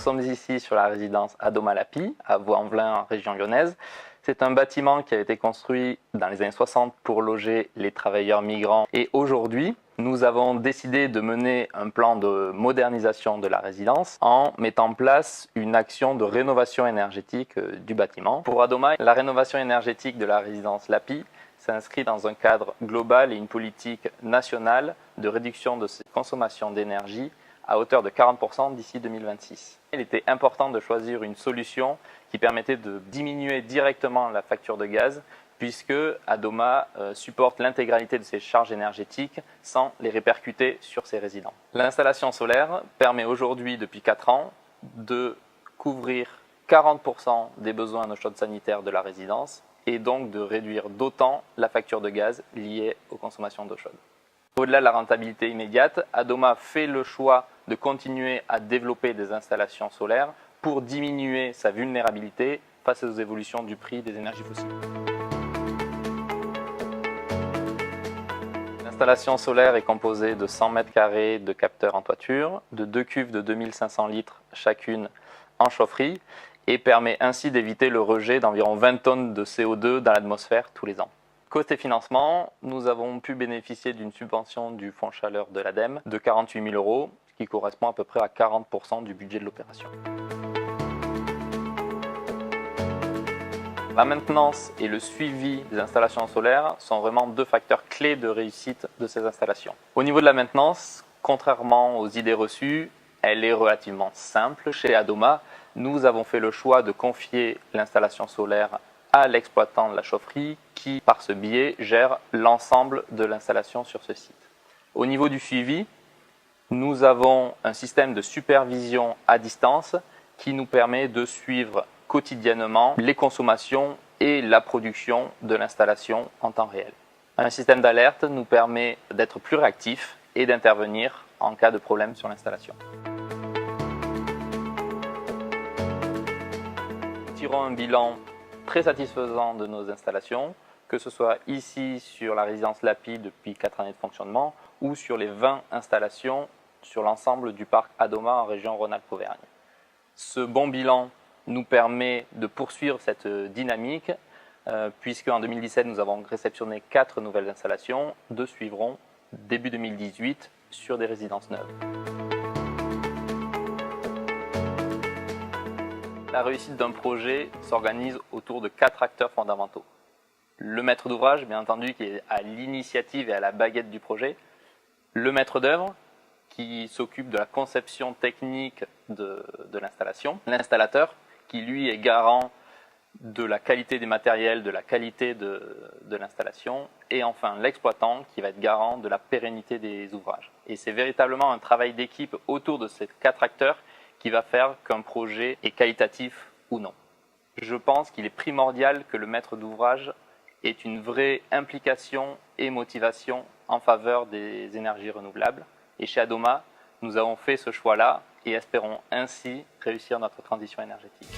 sommes ici sur la résidence Adoma Lapi, à Vaux-en-Velin, en région lyonnaise. C'est un bâtiment qui a été construit dans les années 60 pour loger les travailleurs migrants. Et aujourd'hui, nous avons décidé de mener un plan de modernisation de la résidence en mettant en place une action de rénovation énergétique du bâtiment. Pour Adoma, la rénovation énergétique de la résidence Lapi s'inscrit dans un cadre global et une politique nationale de réduction de ses consommations d'énergie à hauteur de 40% d'ici 2026. Il était important de choisir une solution qui permettait de diminuer directement la facture de gaz puisque Adoma supporte l'intégralité de ses charges énergétiques sans les répercuter sur ses résidents. L'installation solaire permet aujourd'hui, depuis 4 ans, de couvrir 40% des besoins en eau chaude sanitaire de la résidence et donc de réduire d'autant la facture de gaz liée aux consommations d'eau chaude. Au-delà de la rentabilité immédiate, Adoma fait le choix de continuer à développer des installations solaires pour diminuer sa vulnérabilité face aux évolutions du prix des énergies fossiles. L'installation solaire est composée de 100 m² de capteurs en toiture, de 2 cuves de 2500 litres chacune en chaufferie et permet ainsi d'éviter le rejet d'environ 20 tonnes de CO2 dans l'atmosphère tous les ans. Côté financement, nous avons pu bénéficier d'une subvention du fonds chaleur de l'ADEME de 48 000 €, ce qui correspond à peu près à 40% du budget de l'opération. La maintenance et le suivi des installations solaires sont vraiment 2 facteurs clés de réussite de ces installations. Au niveau de la maintenance, contrairement aux idées reçues, elle est relativement simple. Chez Adoma, nous avons fait le choix de confier l'installation solaire à l'exploitant de la chaufferie qui, par ce biais, gère l'ensemble de l'installation sur ce site. Au niveau du suivi, nous avons un système de supervision à distance qui nous permet de suivre quotidiennement les consommations et la production de l'installation en temps réel. Un système d'alerte nous permet d'être plus réactifs et d'intervenir en cas de problème sur l'installation. Nous tirons un bilan très satisfaisant de nos installations, que ce soit ici sur la résidence Lapi depuis 4 années de fonctionnement ou sur les 20 installations sur l'ensemble du parc Adoma en région Rhône-Alpes-Auvergne. Ce bon bilan nous permet de poursuivre cette dynamique puisque en 2017 nous avons réceptionné 4 nouvelles installations, 2 suivront début 2018 sur des résidences neuves. La réussite d'un projet s'organise autour de 4 acteurs fondamentaux. Le maître d'ouvrage, bien entendu, qui est à l'initiative et à la baguette du projet. Le maître d'œuvre, qui s'occupe de la conception technique de l'installation. L'installateur, qui lui est garant de la qualité des matériels, de la qualité de l'installation. Et enfin, l'exploitant, qui va être garant de la pérennité des ouvrages. Et c'est véritablement un travail d'équipe autour de ces 4 acteurs qui va faire qu'un projet est qualitatif ou non. Je pense qu'il est primordial que le maître d'ouvrage ait une vraie implication et motivation en faveur des énergies renouvelables. Et chez Adoma, nous avons fait ce choix-là et espérons ainsi réussir notre transition énergétique.